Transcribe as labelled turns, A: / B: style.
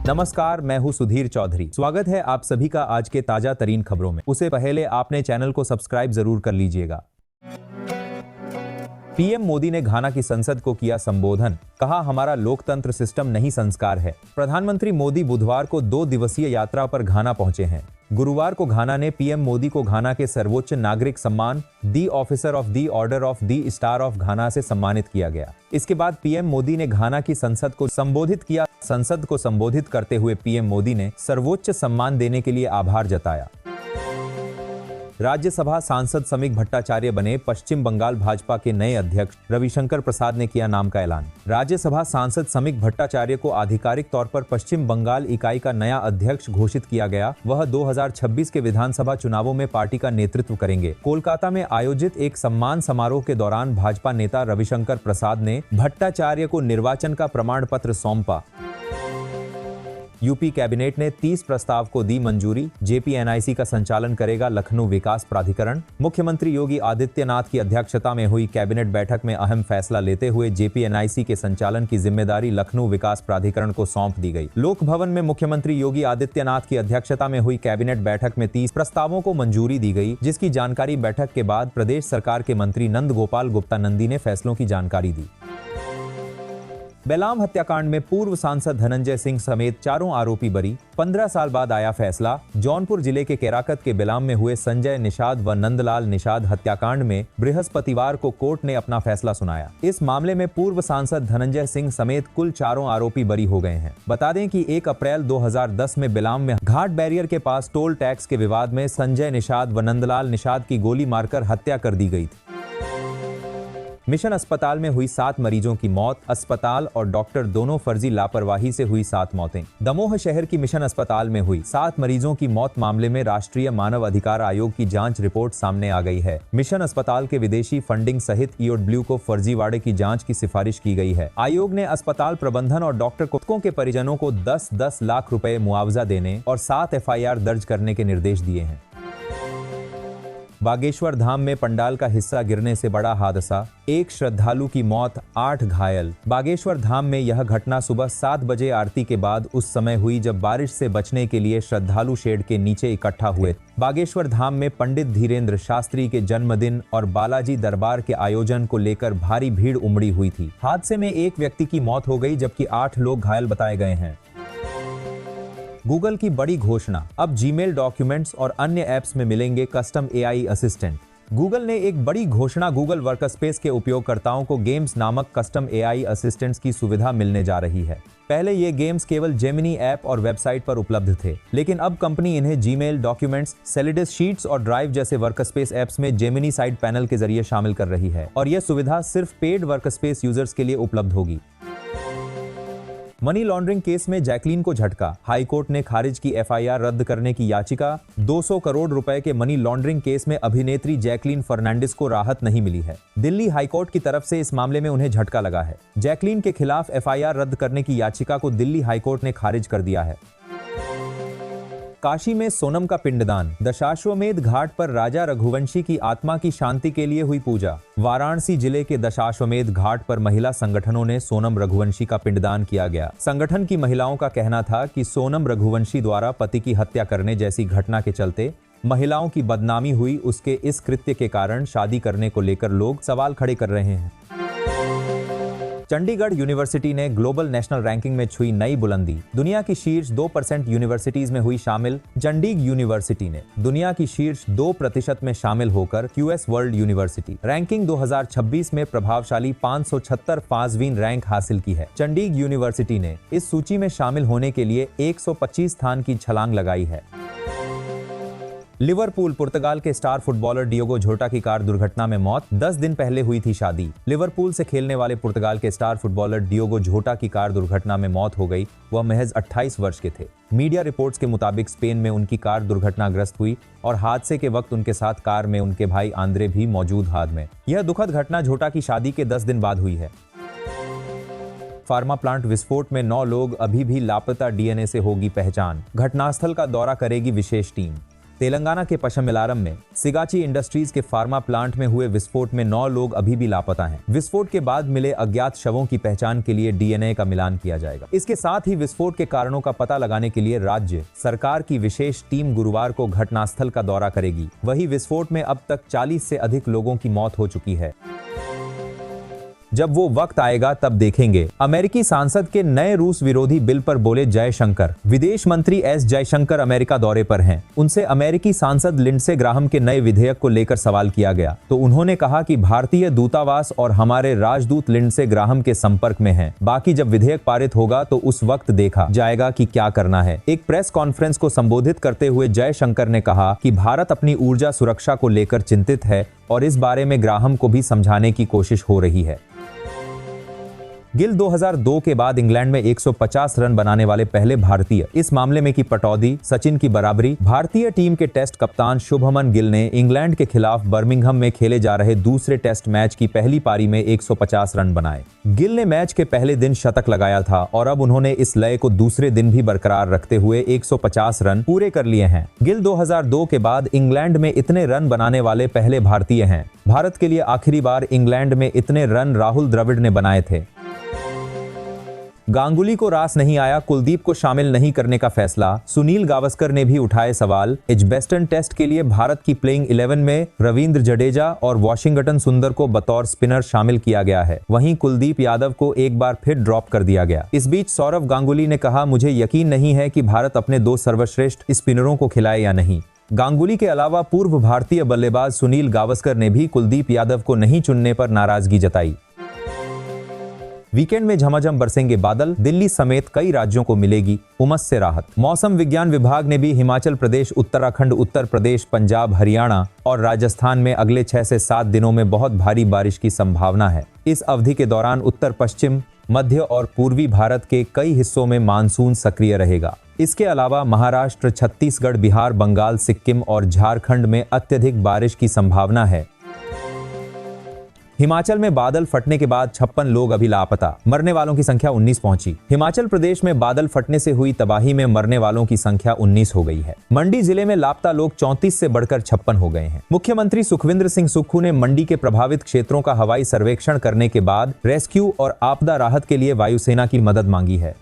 A: नमस्कार, मैं हूं सुधीर चौधरी। स्वागत है आप सभी का आज के ताजा तरीन खबरों में। उससे पहले आपने चैनल को सब्सक्राइब जरूर कर लीजिएगा। पीएम मोदी ने घाना की संसद को किया संबोधन, कहा हमारा लोकतंत्र सिस्टम नहीं संस्कार है। प्रधानमंत्री मोदी बुधवार को 2 दिवसीय यात्रा पर घाना पहुंचे हैं। गुरुवार को घाना ने पीएम मोदी को घाना के सर्वोच्च नागरिक सम्मान the officer of the order of the star of घाना से सम्मानित किया गया। इसके बाद पीएम मोदी ने घाना की संसद को संबोधित किया। संसद को संबोधित करते हुए पीएम मोदी ने सर्वोच्च सम्मान देने के लिए आभार जताया। राज्यसभा सांसद समीक भट्टाचार्य बने पश्चिम बंगाल भाजपा के नए अध्यक्ष। रविशंकर प्रसाद ने किया नाम का ऐलान। राज्यसभा सांसद समीक भट्टाचार्य को आधिकारिक तौर पर पश्चिम बंगाल इकाई का नया अध्यक्ष घोषित किया गया। वह 2026 के विधानसभा चुनावों में पार्टी का नेतृत्व करेंगे। कोलकाता में आयोजित एक सम्मान समारोह के दौरान भाजपा नेता रविशंकर प्रसाद ने भट्टाचार्य को निर्वाचन का प्रमाण पत्र सौंपा। यूपी कैबिनेट ने 30 प्रस्ताव को दी मंजूरी। जेपीएनआईसी का संचालन करेगा लखनऊ विकास प्राधिकरण। मुख्यमंत्री योगी आदित्यनाथ की अध्यक्षता में हुई कैबिनेट बैठक में अहम फैसला लेते हुए जेपीएनआईसी के संचालन की जिम्मेदारी लखनऊ विकास प्राधिकरण को सौंप दी गई। लोक भवन में मुख्यमंत्री योगी आदित्यनाथ की अध्यक्षता में हुई कैबिनेट बैठक में 30 प्रस्तावों को मंजूरी दी गई, जिसकी जानकारी बैठक के बाद प्रदेश सरकार के मंत्री नंद गोपाल गुप्ता नंदी ने फैसलों की जानकारी दी। बेलाम हत्याकांड में पूर्व सांसद धनंजय सिंह समेत 4 आरोपी बरी। 15 साल बाद आया फैसला। जौनपुर जिले के केराकत के बेलाम में हुए संजय निषाद व नंदलाल निषाद हत्याकांड में बृहस्पतिवार को कोर्ट ने अपना फैसला सुनाया। इस मामले में पूर्व सांसद धनंजय सिंह समेत कुल 4 आरोपी बरी हो गए हैं। बता दें कि 1 अप्रैल 2010 में बेलाम में घाट बैरियर के पास टोल टैक्स के विवाद में संजय निषाद व नंदलाल निषाद की गोली मारकर हत्या कर दी गई थी। मिशन अस्पताल में हुई 7 मरीजों की मौत। अस्पताल और डॉक्टर दोनों फर्जी लापरवाही से हुई 7 मौतें। दमोह शहर की मिशन अस्पताल में हुई 7 मरीजों की मौत मामले में राष्ट्रीय मानव अधिकार आयोग की जांच रिपोर्ट सामने आ गई है। मिशन अस्पताल के विदेशी फंडिंग सहित ईओडब्ल्यू को फर्जीवाड़े की जांच की सिफारिश की गई है। आयोग ने अस्पताल प्रबंधन और डॉक्टर को के परिजनों को 10-10 लाख रुपए मुआवजा देने और 7 एफआईआर दर्ज करने के निर्देश दिए हैं। बागेश्वर धाम में पंडाल का हिस्सा गिरने से बड़ा हादसा। 1 श्रद्धालु की मौत, 8 घायल। बागेश्वर धाम में यह घटना सुबह 7 बजे आरती के बाद उस समय हुई जब बारिश से बचने के लिए श्रद्धालु शेड के नीचे इकट्ठा हुए। बागेश्वर धाम में पंडित धीरेन्द्र शास्त्री के जन्मदिन और बालाजी दरबार के आयोजन को लेकर भारी भीड़ उमड़ी हुई थी। हादसे में 1 व्यक्ति की मौत हो गई जबकि 8 लोग घायल बताए गए हैं। गूगल की बड़ी घोषणा, अब जीमेल डॉक्यूमेंट्स और अन्य ऐप्स में मिलेंगे कस्टम एआई असिस्टेंट। गूगल ने एक बड़ी घोषणा, गूगल वर्कस्पेस के उपयोगकर्ताओं को गेम्स नामक कस्टम एआई असिस्टेंट्स की सुविधा मिलने जा रही है। पहले ये गेम्स केवल जेमिनी ऐप और वेबसाइट पर उपलब्ध थे, लेकिन अब कंपनी इन्हें जीमेल, डॉक्यूमेंट्स, सेलिडस शीट्स और ड्राइव जैसे वर्कस्पेस ऐप्स में जेमिनी साइड पैनल के जरिए शामिल कर रही है और यह सुविधा सिर्फ पेड वर्कस्पेस यूजर्स के लिए उपलब्ध होगी। मनी लॉन्ड्रिंग केस में जैकलीन को झटका। हाईकोर्ट ने खारिज की एफआईआर रद्द करने की याचिका। 200 करोड़ रुपए के मनी लॉन्ड्रिंग केस में अभिनेत्री जैकलीन फर्नांडिस को राहत नहीं मिली है। दिल्ली हाईकोर्ट की तरफ से इस मामले में उन्हें झटका लगा है। जैकलीन के खिलाफ एफआईआर रद्द करने की याचिका को दिल्ली हाईकोर्ट ने खारिज कर दिया है। काशी में सोनम का पिंडदान। दशाश्वमेध घाट पर राजा रघुवंशी की आत्मा की शांति के लिए हुई पूजा। वाराणसी जिले के दशाश्वमेध घाट पर महिला संगठनों ने सोनम रघुवंशी का पिंडदान किया गया। संगठन की महिलाओं का कहना था कि सोनम रघुवंशी द्वारा पति की हत्या करने जैसी घटना के चलते महिलाओं की बदनामी हुई। उसके इस कृत्य के कारण शादी करने को लेकर लोग सवाल खड़े कर रहे हैं। चंडीगढ़ यूनिवर्सिटी ने ग्लोबल नेशनल रैंकिंग में छुई नई बुलंदी। दुनिया की शीर्ष 2% यूनिवर्सिटीज में हुई शामिल। चंडीगढ़ यूनिवर्सिटी ने दुनिया की शीर्ष 2% में शामिल होकर क्यूएस वर्ल्ड यूनिवर्सिटी रैंकिंग 2026 में प्रभावशाली 576वां रैंक हासिल की है। चंडीगढ़ यूनिवर्सिटी ने इस सूची में शामिल होने के लिए 125 स्थान की छलांग लगाई है। लिवरपूल, पुर्तगाल के स्टार फुटबॉलर डियोगो जोटा की कार दुर्घटना में मौत। 10 दिन पहले हुई थी शादी। लिवरपूल से खेलने वाले पुर्तगाल के स्टार फुटबॉलर डियोगो जोटा की कार दुर्घटना में मौत हो गई। वह महज 28 वर्ष के थे। मीडिया रिपोर्ट्स के मुताबिक स्पेन में उनकी कार दुर्घटनाग्रस्त हुई और हादसे के वक्त उनके साथ कार में उनके भाई आंद्रे भी मौजूद हाद में। यह दुखद घटना जोटा की शादी के 10 दिन बाद हुई है। फार्मा प्लांट विस्फोट में 9 लोग अभी भी लापता, डीएनए से होगी पहचान। घटनास्थल का दौरा करेगी विशेष टीम। तेलंगाना के पशमिलारम में सिगाची इंडस्ट्रीज के फार्मा प्लांट में हुए विस्फोट में 9 लोग अभी भी लापता हैं। विस्फोट के बाद मिले अज्ञात शवों की पहचान के लिए डीएनए का मिलान किया जाएगा। इसके साथ ही विस्फोट के कारणों का पता लगाने के लिए राज्य सरकार की विशेष टीम गुरुवार को घटनास्थल का दौरा करेगी। वहीं विस्फोट में अब तक 40 से अधिक लोगों की मौत हो चुकी है। जब वो वक्त आएगा तब देखेंगे। अमेरिकी सांसद के नए रूस विरोधी बिल पर बोले जयशंकर। विदेश मंत्री एस जयशंकर अमेरिका दौरे पर हैं। उनसे अमेरिकी सांसद लिंडसे ग्राहम के नए विधेयक को लेकर सवाल किया गया तो उन्होंने कहा कि भारतीय दूतावास और हमारे राजदूत लिंडसे ग्राहम के संपर्क में हैं। बाकी जब विधेयक पारित होगा तो उस वक्त देखा जाएगा कि क्या करना है। एक प्रेस कॉन्फ्रेंस को संबोधित करते हुए जयशंकर ने कहा कि भारत अपनी ऊर्जा सुरक्षा को लेकर चिंतित है और इस बारे में ग्राहम को भी समझाने की कोशिश हो रही है। गिल 2002 के बाद इंग्लैंड में 150 रन बनाने वाले पहले भारतीय। इस मामले में की पटौदी सचिन की बराबरी। भारतीय टीम के टेस्ट कप्तान शुभमन गिल ने इंग्लैंड के खिलाफ बर्मिंघम में खेले जा रहे दूसरे टेस्ट मैच की पहली पारी में 150 रन बनाए। गिल ने मैच के पहले दिन शतक लगाया था और अब उन्होंने इस लय को दूसरे दिन भी बरकरार रखते हुए 150 रन पूरे कर लिए हैं। गिल 2002 के बाद इंग्लैंड में इतने रन बनाने वाले पहले भारतीय हैं। भारत के लिए आखिरी बार इंग्लैंड में इतने रन राहुल द्रविड़ ने बनाए थे। गांगुली को रास नहीं आया कुलदीप को शामिल नहीं करने का फैसला। सुनील गावस्कर ने भी उठाए सवाल। एजबेस्टन टेस्ट के लिए भारत की प्लेइंग 11 में रविंद्र जडेजा और वॉशिंगटन सुंदर को बतौर स्पिनर शामिल किया गया है। वहीं कुलदीप यादव को एक बार फिर ड्रॉप कर दिया गया। इस बीच सौरव गांगुली ने कहा, मुझे यकीन नहीं है कि भारत अपने 2 सर्वश्रेष्ठ स्पिनरों को खिलाए या नहीं। गांगुली के अलावा पूर्व भारतीय बल्लेबाज सुनील गावस्कर ने भी कुलदीप यादव को नहीं चुनने पर नाराजगी जताई। वीकेंड में झमाझम बरसेंगे बादल। दिल्ली समेत कई राज्यों को मिलेगी उमस से राहत। मौसम विज्ञान विभाग ने भी हिमाचल प्रदेश, उत्तराखंड, उत्तर प्रदेश, पंजाब, हरियाणा और राजस्थान में अगले 6 से 7 दिनों में बहुत भारी बारिश की संभावना है। इस अवधि के दौरान उत्तर पश्चिम, मध्य और पूर्वी भारत के कई हिस्सों में मानसून सक्रिय रहेगा। इसके अलावा महाराष्ट्र, छत्तीसगढ़, बिहार, बंगाल, सिक्किम और झारखंड में अत्यधिक बारिश की संभावना है। हिमाचल में बादल फटने के बाद 56 लोग अभी लापता। मरने वालों की संख्या 19 पहुंची। हिमाचल प्रदेश में बादल फटने से हुई तबाही में मरने वालों की संख्या 19 हो गई है। मंडी जिले में लापता लोग 34 से बढ़कर 56 हो गए हैं। मुख्यमंत्री सुखविंदर सिंह सुक्खू ने मंडी के प्रभावित क्षेत्रों का हवाई सर्वेक्षण करने के बाद रेस्क्यू और आपदा राहत के लिए वायुसेना की मदद मांगी है।